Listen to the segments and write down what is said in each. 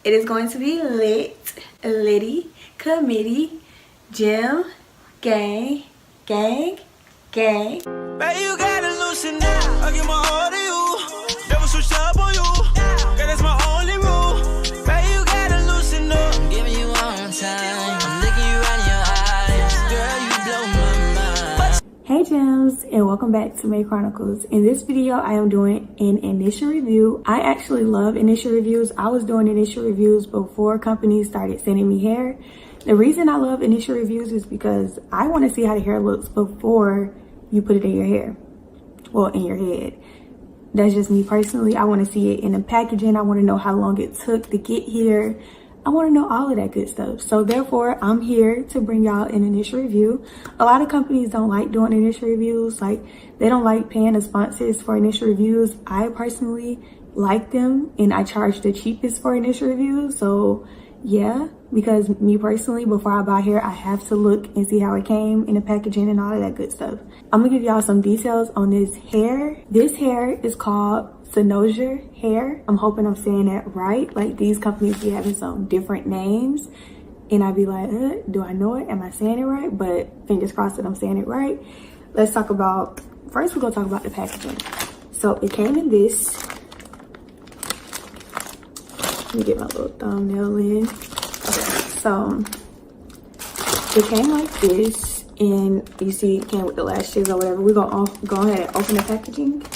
It is going to be lit, litty, committee, gym, gang, gang, gang. Baby, you gotta loosen up. I give my all to you. Never switch up on you. Girl, that's my only rule. Baby, you gotta loosen up. I'm giving you one time. I'm looking you right in your eyes. Girl, you blow my mind. Hey gems, and welcome back to May Chronicles. In this video, I am doing an initial review. I actually love initial reviews. I was doing initial reviews before companies started sending me hair. The reason I love initial reviews is because I want to see how the hair looks before you put it in your hair, well, in your head. That's just me personally. I want to see it in the packaging. I want to know how long it took to get here. I want to know all of that good stuff. So therefore, I'm here to bring y'all an initial review. A lot of companies don't like doing initial reviews. Like, they don't like paying the sponsors for initial reviews. I personally like them, and I charge the cheapest for initial reviews. So yeah, because me personally, before I buy hair, I have to look and see how it came in the packaging and all of that good stuff. I'm gonna give y'all some details on this hair. This hair is called Cynosure Hair. I'm hoping I'm saying that right. Like, these companies be having some different names, and I'd be like, do I know it? Am I saying it right? But fingers crossed that I'm saying it right. Let's talk about, first we're gonna talk about the packaging. So it came in this. Let me get my little thumbnail in. Okay, so it came like this, and you see it came with the lashes or whatever. We're gonna go ahead and open the packaging.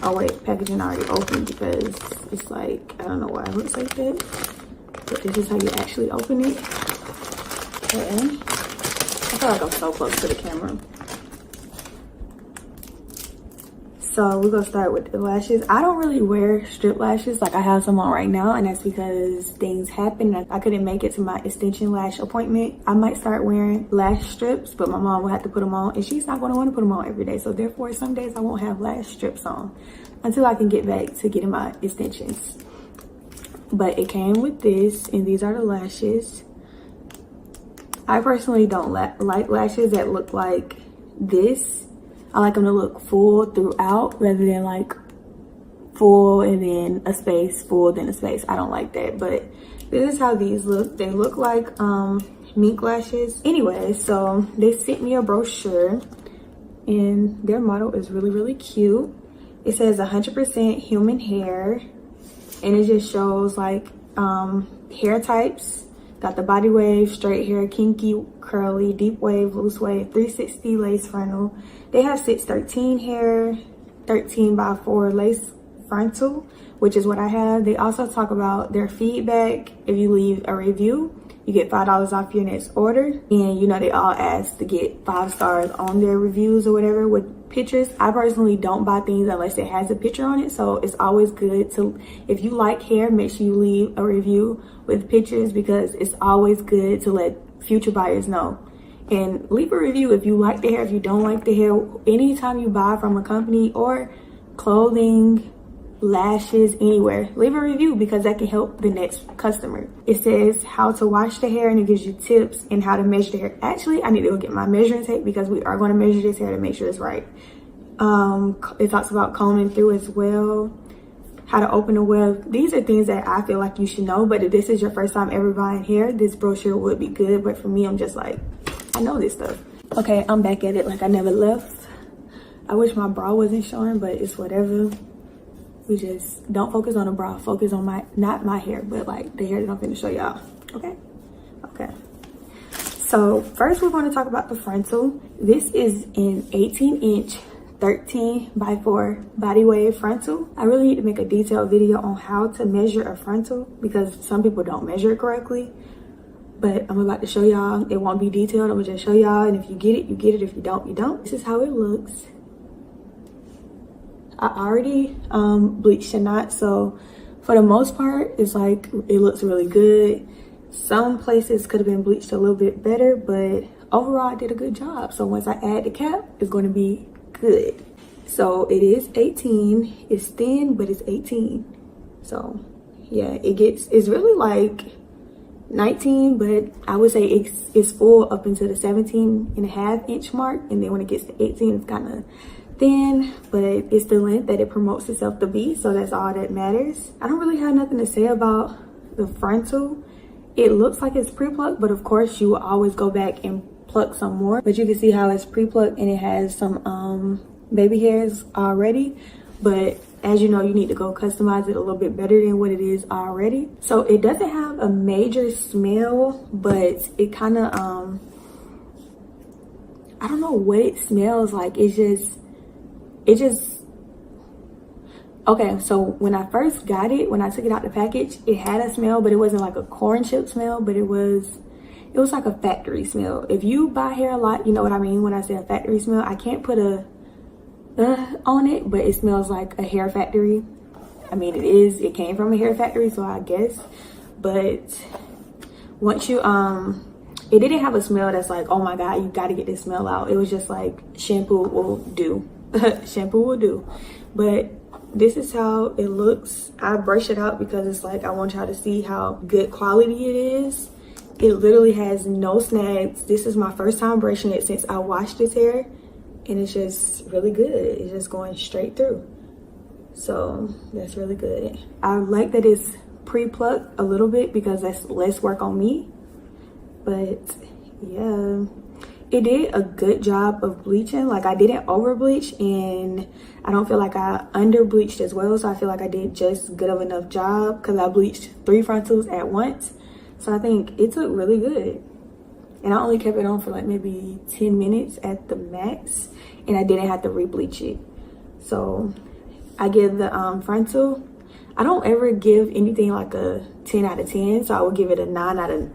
Oh wait, packaging already opened because it's like, I don't know why it looks like that, but this is how you actually open it. Okay. I feel like I'm so close to the camera. So we're gonna start with the lashes. I don't really wear strip lashes. Like, I have some on right now, and that's because things happen. I couldn't make it to my extension lash appointment. I might start wearing lash strips, but my mom will have to put them on, and she's not gonna wanna put them on every day. So therefore, some days I won't have lash strips on until I can get back to getting my extensions. But it came with this, and these are the lashes. I personally don't like lashes that look like this. I like them to look full throughout rather than like full and then a space, full, then a space. I don't like that, but this is how these look. They look like mink lashes. Anyway, so they sent me a brochure, and their model is really, really cute. It says 100% human hair, and it just shows like hair types. Got the body wave, straight hair, kinky, curly, deep wave, loose wave, 360 lace frontal. They have 613 hair, 13x4 lace frontal, which is what I have. They also talk about their feedback. If you leave a review, you get $5 off your next order. And you know, they all ask to get 5 stars on their reviews or whatever with pictures. I personally don't buy things unless it has a picture on it. So it's always good to, if you like hair, make sure you leave a review with pictures, because it's always good to let future buyers know. And leave a review if you like the hair, if you don't like the hair. Anytime you buy from a company or clothing, lashes, anywhere, leave a review, because that can help the next customer. It says how to wash the hair, and it gives you tips and how to measure the hair. Actually, I need to go get my measuring tape, because we are going to measure this hair to make sure it's right. It talks about combing through as well, how to open a web. These are things that I feel like you should know, but if this is your first time ever buying hair, this brochure would be good. But for me, I'm just like, I know this stuff. Okay, I'm back at it like I never left. I wish my bra wasn't showing, but it's whatever. We just don't focus on the bra, focus on not my hair, but like the hair that I'm finna show y'all. Okay. So first we're going to talk about the frontal. This is an 18-inch 13x4 body wave frontal. I really need to make a detailed video on how to measure a frontal, because some people don't measure it correctly. But I'm about to show y'all. It won't be detailed. I'm gonna just show y'all, and if you get it, you get it. If you don't, you don't. This is how it looks. I already bleached the knot, so for the most part, it's like, it looks really good. Some places could have been bleached a little bit better, but overall I did a good job. So once I add the cap, it's going to be good. So it is 18. It's thin, but it's 18. So yeah, it's really like 19, but I would say it's full up into the 17.5-inch mark, and then when it gets to 18, it's kind of thin, but it's the length that it promotes itself to be, so that's all that matters. I don't really have nothing to say about the frontal, it looks like it's pre-plucked, but of course you will always go back and pluck some more. But you can see how it's pre-plucked and it has some baby hairs already. But as you know, you need to go customize it a little bit better than what it is already. So it doesn't have a major smell, but it kind of I don't know what it smells like. It just okay. So when I first got it, when I took it out the package, it had a smell, but it wasn't like a corn chip smell, but it was like a factory smell. If you buy hair a lot, you know what I mean when I say a factory smell. I can't put a on it, but it smells like a hair factory. I mean, it came from a hair factory, so I guess. But once you it didn't have a smell that's like, oh my god, you got to get this smell out. It was just like shampoo will do. Shampoo will do. But this is how it looks. I brush it out because it's like I want y'all to see how good quality it is. It literally has no snags. This is my first time brushing it since I washed this hair, and it's just really good. It's just going straight through, so that's really good. I like that it's pre-plucked a little bit because that's less work on me. But yeah, it did a good job of bleaching. Like, I didn't over bleach, and I don't feel like I under bleached as well, so I feel like I did just good of enough job because I bleached 3 frontals at once. So I think it took really good, and I only kept it on for like maybe 10 minutes at the max, and I didn't have to re-bleach it. So I give the frontal, I don't ever give anything like a 10 out of 10, so I would give it a 9 out of,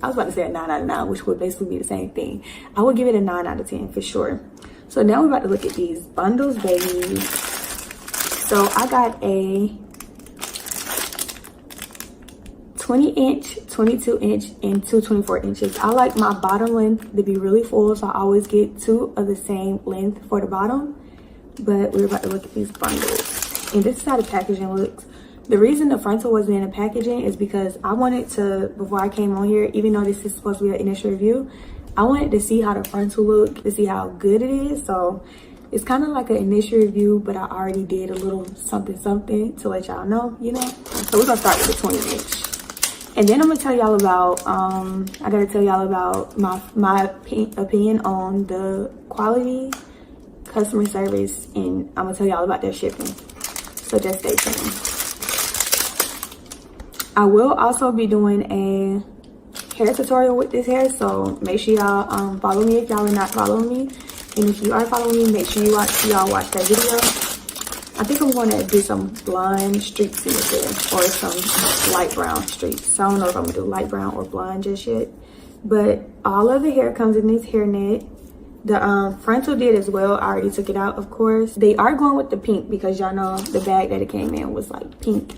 I was about to say a 9 out of 9, which would basically be the same thing. I would give it a 9 out of 10 for sure. So now we're about to look at these bundles, baby. So I got a 20-inch, 22-inch, and 2 24-inches. I like my bottom length to be really full, so I always get 2 of the same length for the bottom. But we're about to look at these bundles. And this is how the packaging looks. The reason the frontal wasn't in the packaging is because I wanted to, before I came on here, even though this is supposed to be an initial review, I wanted to see how the frontal looked, to see how good it is. So it's kind of like an initial review, but I already did a little something to let y'all know, you know. So we're gonna start with the 20-inch, and then I'm gonna tell y'all about I gotta tell y'all about my opinion on the quality, customer service, and I'm gonna tell y'all about their shipping. So just stay tuned. I will also be doing a hair tutorial with this hair, so make sure y'all follow me if y'all are not following me, and if you are following me, make sure y'all watch that video. I think I'm going to do some blonde streaks in this hair, or some light brown streaks. So I don't know if I'm gonna do light brown or blonde just yet, but all of the hair comes in this hairnet. The frontal did as well. I already took it out, of course. They are going with the pink because y'all know the bag that it came in was like pink.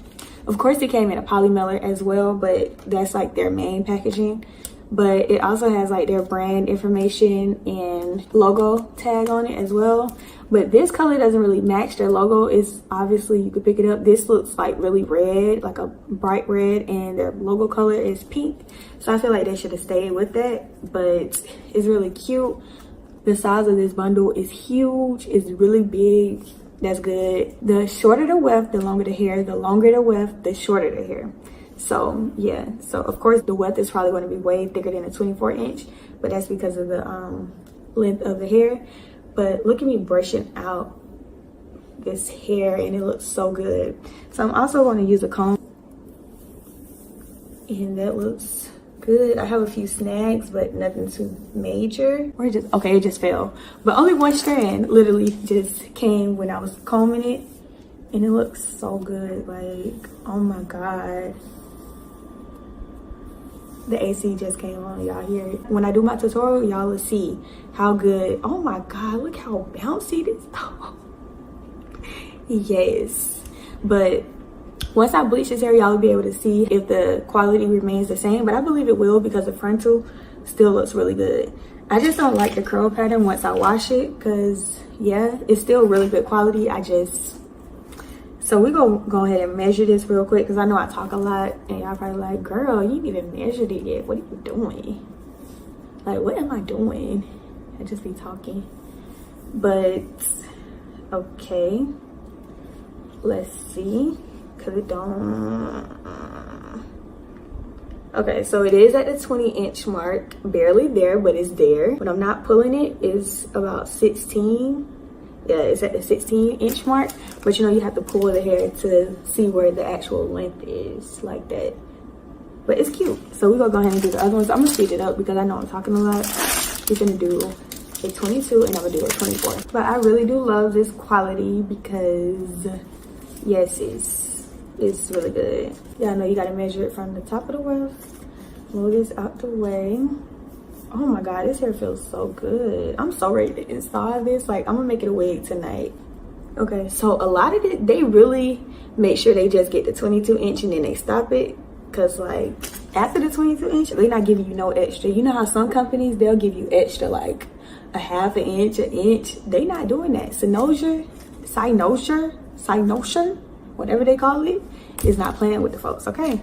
Of course, it came in a poly mailer as well, but that's like their main packaging. But it also has like their brand information and logo tag on it as well. But this color doesn't really match their logo. It's obviously, you could pick it up. This looks like really red, like a bright red, and their logo color is pink. So I feel like they should have stayed with that, but it's really cute. The size of this bundle is huge. It's really big. That's good. The shorter the weft, the longer the hair. The longer the weft, the shorter the hair. So yeah, so of course the weft is probably going to be way thicker than a 24-inch, but that's because of the length of the hair. But look at me brushing out this hair, and it looks so good. So I'm also going to use a comb, and that looks good. I have a few snags, but nothing too major. Or just, okay, it just fell. But only one strand literally just came when I was combing it, and it looks so good. Like, oh my god. The AC just came on, y'all hear it. When I do my tutorial, y'all will see how good. Oh my god, look how bouncy this. Yes. But once I bleach this hair, y'all will be able to see if the quality remains the same, but I believe it will because the frontal still looks really good. I just don't like the curl pattern once I wash it, because yeah, it's still really good quality. So we're gonna go ahead and measure this real quick, because I know I talk a lot and y'all probably like, girl, you need to measure it yet. What are you doing? Like, what am I doing? I just be talking. But okay, let's see. Cause it don't, Okay, so it is at the 20-inch mark, barely there, but it's there. When I'm not pulling it, it's about 16. Yeah, it's at the 16-inch mark, but you know, you have to pull the hair to see where the actual length is, like that. But it's cute. So we're gonna go ahead and do the other ones. I'm gonna speed it up because I know I'm talking a lot. We're gonna do a 22 and I'm gonna do a 24. But I really do love this quality because, yes, it's really good. Yeah, I know you gotta measure it from the top of the weft. Move this out the way. Oh my god, this hair feels so good. I'm so ready to install this. Like, I'm gonna make it a wig tonight. Okay, so a lot of it, they really make sure they just get the 22-inch and then they stop it. Cause like after the 22-inch, they're not giving you no extra. You know how some companies, they'll give you extra like a half an inch, an inch. They not doing that. Cynosure, whatever they call it, is not playing with the folks, okay?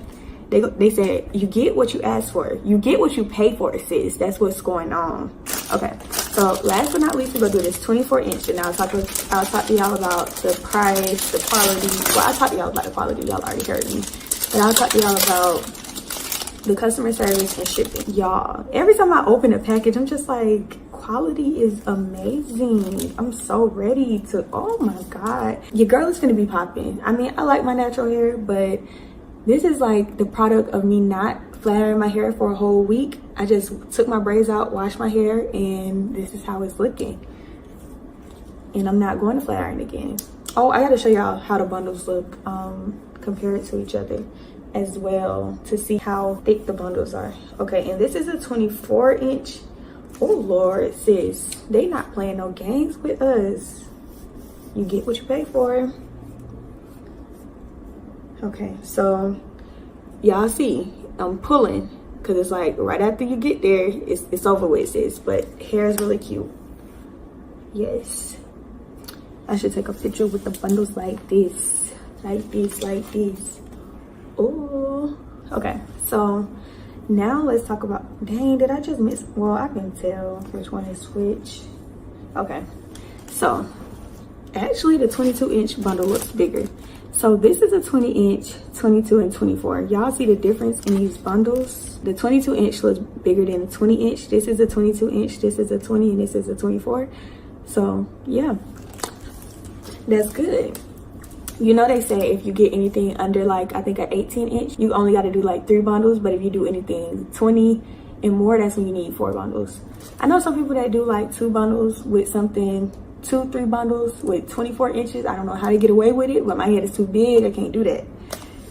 They said, you get what you ask for. You get what you pay for, sis. That's what's going on. Okay, so last but not least, we're gonna do this 24-inch. And I'll talk to y'all about the price, the quality. Well, I'll talk to y'all about the quality. Y'all already heard me. And I'll talk to y'all about the customer service and shipping. Y'all, every time I open a package, I'm just like, quality is amazing. I'm so ready to, oh my god. Your girl is gonna be popping. I mean, I like my natural hair, but this is like the product of me not flat ironing my hair for a whole week. I just took my braids out, washed my hair, and this is how it's looking. And I'm not going to flat iron again. Oh, I gotta show y'all how the bundles look compared to each other as well, to see how thick the bundles are. Okay, and this is a 24-inch. Oh Lord, sis, they not playing no games with us. You get what you pay for. Okay, so y'all see I'm pulling because it's like right after you get there, it's over with, sis. But hair is really cute. Yes, I should take a picture with the bundles like this, like this. Oh, okay, so now let's talk about, dang, did I just miss? Well, I can tell which one is which. Okay, so actually the 22-inch bundle looks bigger. So this is a 20-inch, 22 and 24. Y'all see the difference in these bundles? The 22-inch looks bigger than the 20-inch. This is a 22-inch, this is a 20, and this is a 24. So yeah, that's good. You know, they say if you get anything under like, I think an 18-inch, you only got to do like 3 bundles. But if you do anything 20 and more, that's when you need 4 bundles. I know some people that do like 2 bundles with something, 2-3 bundles with 24 inches. I don't know how they get away with it, but my head is too big. I can't do that.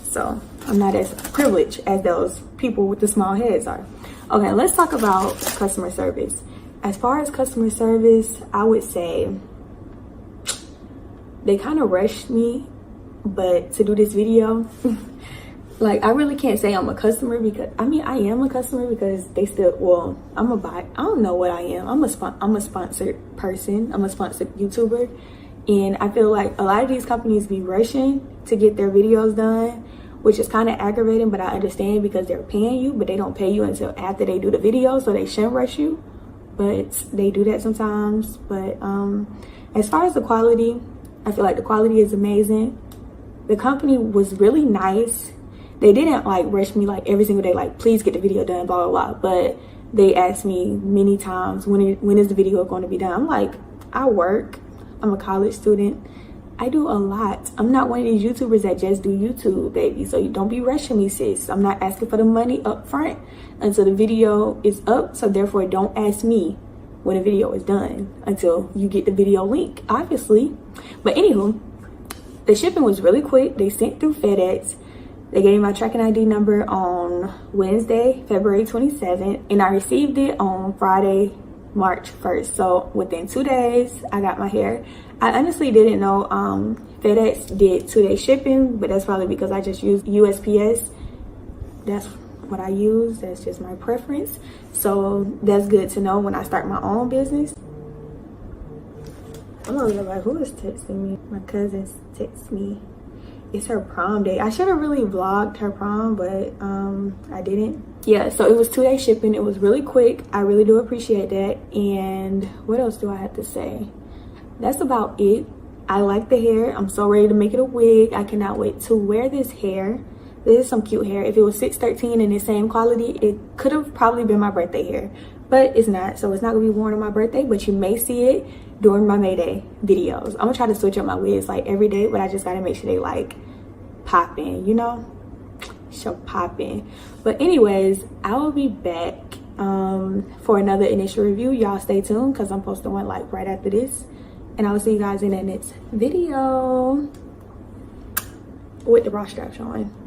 So I'm not as privileged as those people with the small heads are. Okay, let's talk about customer service. As far as customer service, I would say they kind of rushed me. But to do this video, like, I really can't say I'm a customer because, I mean, I am a customer because they still, well, I'm a buy. I don't know what I am. I'm a sponsored person. I'm a sponsored YouTuber. And I feel like a lot of these companies be rushing to get their videos done, which is kind of aggravating, but I understand because they're paying you, but they don't pay you until after they do the video, so they shouldn't rush you. But they do that sometimes. But as far as the quality, I feel like the quality is amazing. The company was really nice. They didn't like rush me like every single day, like, please get the video done, blah, blah, blah. But they asked me many times, when is the video going to be done? I'm like, I work. I'm a college student. I do a lot. I'm not one of these YouTubers that just do YouTube, baby. So you don't be rushing me, sis. I'm not asking for the money up front until the video is up. So therefore, don't ask me when the video is done until you get the video link, obviously. But anywho, the shipping was really quick. They sent through FedEx. They gave me my tracking ID number on Wednesday, February 27th, and I received it on Friday, March 1st. So within 2 days, I got my hair. I honestly didn't know FedEx did 2-day shipping, but that's probably because I just used USPS. That's what I use. That's just my preference. So that's good to know when I start my own business. I'm over like, who is texting me? My cousins text me. It's her prom day. I should have really vlogged her prom, but I didn't. Yeah, so it was 2-day shipping. It was really quick. I really do appreciate that. And what else do I have to say? That's about it. I like the hair. I'm so ready to make it a wig. I cannot wait to wear this hair. This is some cute hair. If it was $6.13 in the same quality, it could have probably been my birthday hair, but it's not. So it's not gonna be worn on my birthday, but you may see it during my May Day videos. I'm gonna try to switch up my wigs like every day, but I just gotta make sure they like popping, you know, so popping. But anyways, I will be back for another initial review. Y'all stay tuned because I'm posting one like right after this, and I will see you guys in the next video with the bra straps on.